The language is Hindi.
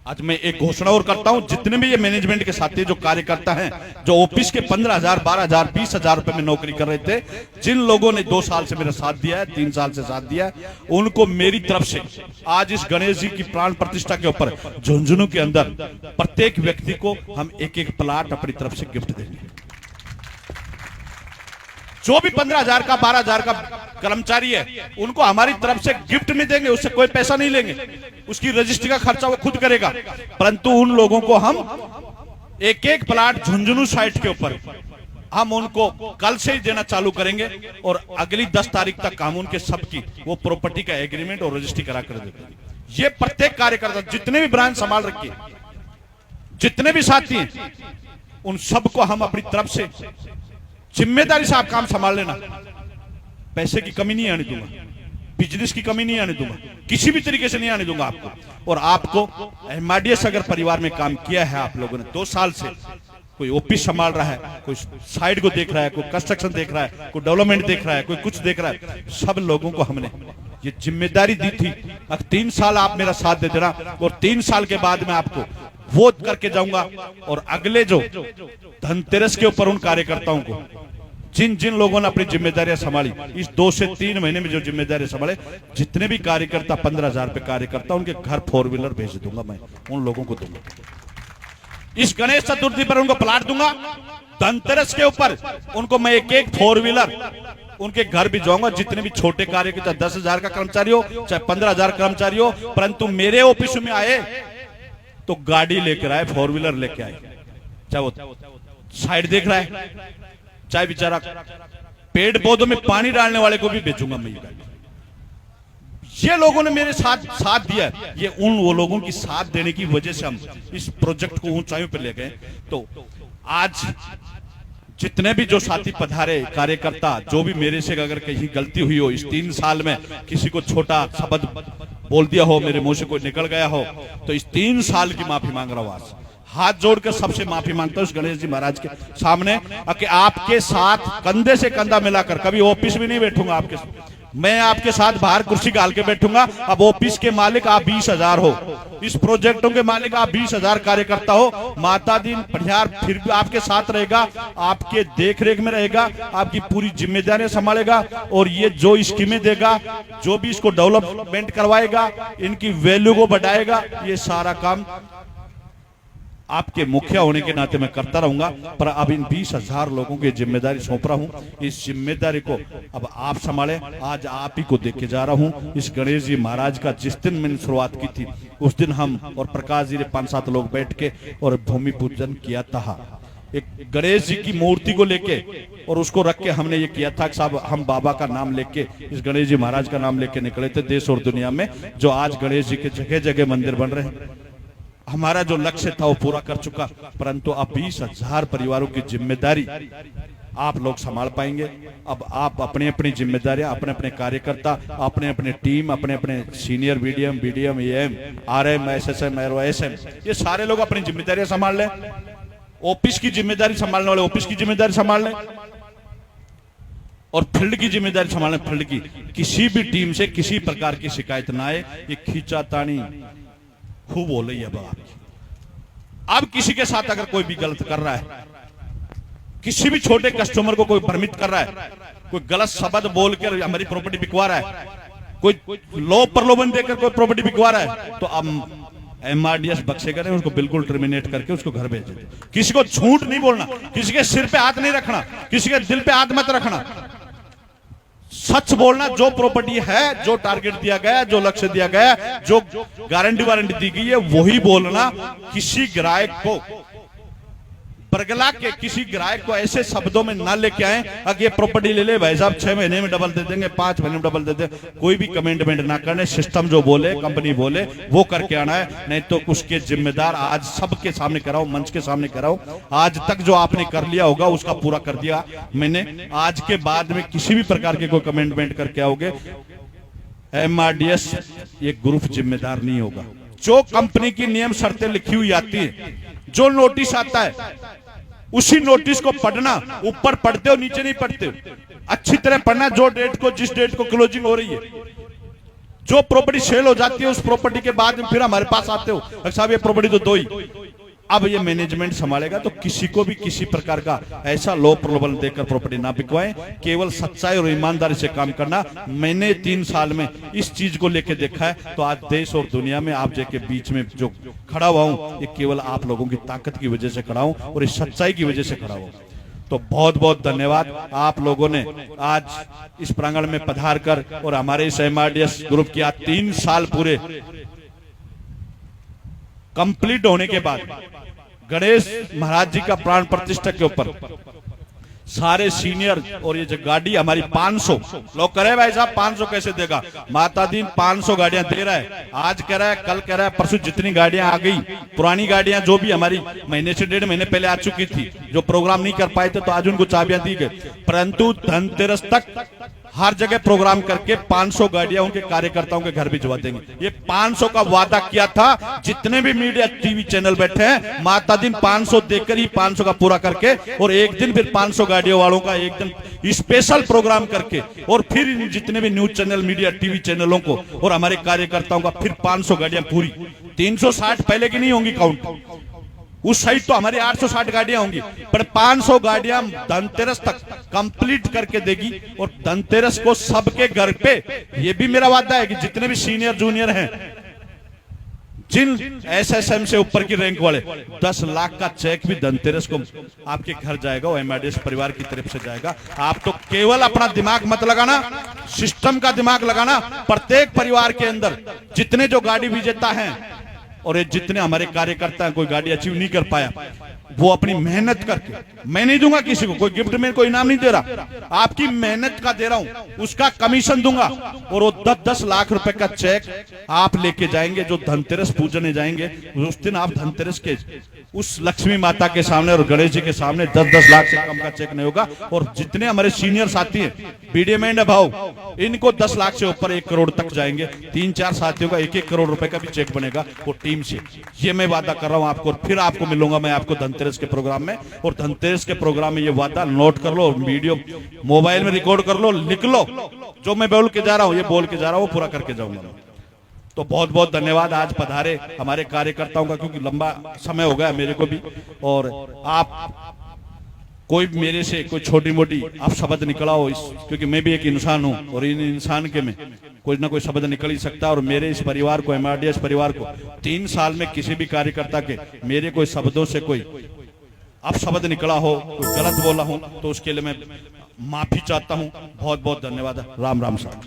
आज मैं एक घोषणा और करता हूं, जितने भी ये मैनेजमेंट के साथी जो कार्यकर्ता हैं, जो ऑफिस के 15,000, 12,000, 20,000 रुपए में नौकरी कर रहे थे, जिन लोगों ने 2 साल से मेरा साथ दिया है, 3 साल से साथ दिया है, उनको मेरी तरफ से आज इस गणेश जी की प्राण प्रतिष्ठा के ऊपर झुंझुनू के अंदर प्रत्येक व्यक्ति को हम एक प्लाट अपनी तरफ से गिफ्ट देंगे। जो भी 15,000 का 12,000 का कर्मचारी है, उनको हमारी तरफ से गिफ्ट में देंगे, उससे कोई पैसा नहीं लेंगे, उसकी रजिस्ट्री का खर्चा वो खुद करेगा। परंतु उन लोगों को हम एक प्लाट झुंझुनू साइट के ऊपर हम उनको कल से ही देना चालू करेंगे और अगली 10 तारीख तक हम उनके सबकी वो प्रॉपर्टी का एग्रीमेंट और रजिस्ट्री करा कर देते। ये प्रत्येक कार्यकर्ता जितने भी ब्रांच संभाल रखी, जितने भी साथी हैं, उन सबको हम अपनी तरफ से जिम्मेदारी से आप काम संभाल लेना। पैसे की कमी नहीं आने दूंगा, बिजनेस की कमी नहीं आने दूंगा, किसी भी तरीके से नहीं आने दूंगा आपको। और आपको एमआरडीएस अगर परिवार में काम किया है आप लोगों ने 2 साल से, कोई ऑफिस संभाल रहा है, कोई साइड को देख रहा है, कोई कंस्ट्रक्शन देख रहा है, कोई डेवलपमेंट देख रहा है, कोई कुछ देख रहा है, सब लोगों को हमने ये जिम्मेदारी दी थी। अब 3 साल आप मेरा साथ दे देना और 3 साल के बाद मैं आपको वो करके जाऊंगा। और अगले जो धनतेरस के ऊपर उन कार्यकर्ताओं को, जिन जिन लोगों ने अपनी जिम्मेदारियां संभाली, इस 2 से 3 महीने में जो जिम्मेदारियां संभाले, जितने भी कार्यकर्ता 15,000 पे कार्यकर्ता, उनके घर 4 व्हीलर भेज दूंगा, मैं उन लोगों को दूंगा। इस गणेश चतुर्थी पर उनको प्लाट दूंगा, धनतेरस के ऊपर उनको मैं एक 4 व्हीलर उनके घर भी जाऊंगा। जितने भी छोटे कार्यकर्ता, 10,000 का कर्मचारी हो चाहे 15,000 कर्मचारी हो, परंतु मेरे ऑफिस में आए तो गाड़ी लेकर आए, 4 व्हीलर लेके आए, चाहे वो साइड देख रहा है, चाहे बेचारा पेड़ पौधों में पानी डालने वाले को भी बेचूंगा मैं। ये लोगों ने मेरे साथ दिया, ये उन वो लोगों की साथ देने की वजह से हम इस प्रोजेक्ट को ऊंचाइयों पर ले गए। तो आज जितने भी जो साथी पधारे कार्यकर्ता, जो भी मेरे से अगर कहीं गलती हुई हो, इस 3 साल में किसी को छोटा शब्द बोल दिया हो, मेरे मुंह से कोई निकल गया हो, तो इस 3 साल की माफी मांग रहा हूं। आज हाथ जोड़कर सबसे माफी मांगता हूं इस गणेश जी महाराज के सामने कि आपके साथ कंधे से कंधा मिलाकर कभी ऑफिस में नहीं बैठूंगा आपके, मैं आपके साथ बाहर कुर्सी डाल के बैठूंगा। अब ऑफिस के मालिक आप 20,000 हो, इस प्रोजेक्टों के मालिक आप 20,000 कार्यकर्ता हो, माता दिन परिहार फिर भी आपके साथ रहेगा, आपके देख रेख में रहेगा, आपकी पूरी जिम्मेदारियां संभालेगा। और ये जो स्कीमें देगा, जो भी इसको डेवलपमेंट करवाएगा, इनकी वैल्यू को बढ़ाएगा, ये सारा काम आपके मुखिया होने के नाते मैं करता रहूंगा। पर अब इन 20,000 लोगों की जिम्मेदारी सौंप रहा हूं, इस जिम्मेदारी को अब आप संभाले। आज आप ही को देख के जा रहा हूं। इस गणेश जी महाराज का जिस दिन मैंने शुरुआत की थी, उस दिन हम और प्रकाश जी ने 5-7 लोग बैठ के और भूमि पूजन किया था। एक गणेश जी की मूर्ति को लेके और उसको रख के हमने ये किया था कि साहब हम बाबा का नाम लेके, इस गणेश जी महाराज का नाम लेके निकले थे देश और दुनिया में। जो आज गणेश जी के जगह जगह मंदिर बन रहे हैं, हमारा जो लक्ष्य था वो पूरा कर चुका। परंतु अब 20,000 परिवारों की जिम्मेदारी आप लोग संभाल पाएंगे। अब आप अपनी अपनी जिम्मेदारियां, अपने अपने कार्यकर्ता, अपने अपने टीम, अपने अपने senior BDM, AM, RM, SSM, SM, ये सारे लोग अपनी जिम्मेदारियां संभाल लें। ऑफिस की जिम्मेदारी संभालने वाले ऑफिस की जिम्मेदारी संभाल लें और फील्ड की जिम्मेदारी संभालें। फील्ड की किसी भी टीम से किसी प्रकार की शिकायत ना आए। ये खींचातानी खूब हो रही है अब किसी के साथ अगर कोई भी गलत कर रहा है, किसी भी छोटे कस्टमर को कोई भ्रमित कर रहा है, कोई गलत शब्द बोल कर हमारी प्रॉपर्टी बिकवा रहा है, कोई लोभ प्रलोभन देकर कोई प्रॉपर्टी बिकवा रहा है, तो अब एमआरडीएस बक्से करें, उसको बिल्कुल टर्मिनेट करके उसको घर भेज दें। किसी को झूठ नहीं बोलना, किसी के सिर पे हाथ नहीं रखना, किसी के दिल पे हाथ मत रखना, सच बोलना। जो प्रॉपर्टी है, जो टारगेट दिया गया, जो लक्ष्य दिया गया, जो गारंटी वारंटी दी गई है, वही बोलना। किसी ग्राहक को बरगला के, किसी ग्राहक को ऐसे शब्दों में ना लेके आए कि ये प्रॉपर्टी ले ले भाई साहब, 6 महीने में डबल दे देंगे, 5 महीने में डबल दे देंगे। कोई भी कमेंटमेंट ना करने, सिस्टम जो बोले, कंपनी बोले, वो करके आना है। नहीं तो उसके जिम्मेदार आज सबके सामने कराओ, मंच के सामने कराओ। आज तक जो आपने कर लिया होगा उसका पूरा कर दिया मैंने। आज के बाद में किसी भी प्रकार के कोई कमेंटमेंट करके आओगे, एमआरडीएस ये ग्रुप जिम्मेदार नहीं होगा। जो कंपनी की नियम शर्तें लिखी हुई आती है, जो नोटिस आता है, उसी नोटिस को पढ़ना। ऊपर पढ़ते हो, नीचे नहीं पढ़ते हो, अच्छी तरह पढ़ना। जो डेट को, जिस डेट को क्लोजिंग हो रही है, जो प्रॉपर्टी सेल हो जाती है उस प्रॉपर्टी के बाद में फिर हमारे पास आते हो, साहब ये प्रॉपर्टी तो दो ही। अब ये मैनेजमेंट संभालेगा, तो किसी को भी किसी प्रकार का ऐसा लो प्रलोभन देकर प्रॉपर्टी ना बिकवाएं, केवल सच्चाई और ईमानदारी से काम करना। मैंने 3 साल में इस चीज को लेके देखा है, तो आज देश और दुनिया में आप के बीच में जो खड़ा हुआ हूं, ये केवल आप लोगों की ताकत की वजह से खड़ा हूं और इस सच्चाई की वजह से खड़ा हूं। तो बहुत बहुत धन्यवाद आप लोगों ने आज इस प्रांगण में पधार कर और हमारे इस MRDS ग्रुप की आज 3 साल पूरे कंप्लीट होने के बाद गणेश महाराज जी का प्राण प्रतिष्ठा के ऊपर सारे सीनियर और ये जो गाड़ी हमारी 500 लोग कह रहे हैं भाई साहब 500 कैसे देगा, माता दीन 500 गाड़ियां दे रहा है, आज कह रहा है, कल कह रहा है, परसों जितनी गाड़ियां आ गई, पुरानी गाड़ियां जो भी हमारी महीने से 1.5 महीने पहले आ चुकी थी, जो प्रोग्राम नहीं कर पाए थे, तो आज उनको चाबियां दी गई। परंतु धनतेरस तक हर जगह प्रोग्राम करके 500 गाड़ियां उनके कार्यकर्ताओं के घर भिजवा देंगे। ये 500 का वादा किया था, जितने भी मीडिया टीवी चैनल बैठे हैं, माता दिन 500 देकर ही 500 का पूरा करके, और एक दिन फिर 500 गाड़ियों वालों का एक दिन स्पेशल प्रोग्राम करके, और फिर जितने भी न्यूज चैनल मीडिया टीवी चैनलों को और हमारे कार्यकर्ताओं का फिर 500 गाड़ियां पूरी। 360 पहले की नहीं होंगी काउंट, उस साइड तो हमारी 860 गाड़ियां होंगी, पर 500 गाड़ियां धनतेरस तक कंप्लीट करके देगी। और धनतेरस को सबके घर पे, ये भी मेरा वादा है कि जितने भी सीनियर जूनियर हैं, जिन SSM से ऊपर की रैंक वाले, 10 लाख का चेक भी धनतेरस को आपके घर जाएगा, वो MRDS परिवार की तरफ से जाएगा। आप तो केवल अपना दिमाग मत लगाना, सिस्टम का दिमाग लगाना। प्रत्येक परिवार के अंदर जितने जो गाड़ी विजेता हैं और ये जितने हमारे कार्यकर्ता हैं, कोई गाड़ी अचीव नहीं कर पाया, वो अपनी मेहनत करके, मैं नहीं दूंगा किसी को, कोई गिफ्ट में कोई इनाम नहीं दे रहा, आपकी मेहनत का दे रहा हूं, उसका कमीशन दूंगा। और वो 10-10 लाख रुपए का चेक आप लेके जाएंगे, जो धनतेरस पूजने जाएंगे, उस दिन आप धनतेरस के उस लक्ष्मी माता के सामने और गणेश जी के सामने 10-10 लाख से कम का चेक नहीं होगा। और जितने हमारे सीनियर साथी हैं, BDM भाव, इनको 10 लाख से ऊपर 1 करोड़ तक जाएंगे। 3-4 साथियों का 1-1 करोड़ रुपए का भी चेक बनेगा वो टीम से, ये मैं वादा कर रहा हूं आपको। फिर आपको मिलूंगा मैं आपको धनतेरस के प्रोग्राम में, और धनतेरस के प्रोग्राम में ये वादा नोट कर लो, वीडियो मोबाइल में रिकॉर्ड कर लो, लिख लो, जो मैं बोल के जा रहा हूं, ये बोल के जा रहा हूं, वो पूरा करके जाऊंगा। तो बहुत बहुत धन्यवाद आज पधारे हमारे कार्यकर्ताओं का, क्योंकि लंबा समय हो गया मेरे को भी, और आप कोई मेरे से कोई छोटी मोटी आप शब्द निकलाओ, क्योंकि मैं भी एक इंसान हूं, और इन इंसान के में कोई ना कोई शब्द निकल ही सकता है। और मेरे इस परिवार को, MRDS परिवार को 3 साल में किसी भी कार्यकर्ता के मेरे कोई शब्दों से कोई अब शब्द निकला हो, कोई गलत बोला हूं, तो उसके लिए मैं माफी चाहता हूं। बहुत बहुत धन्यवाद। राम राम साहब।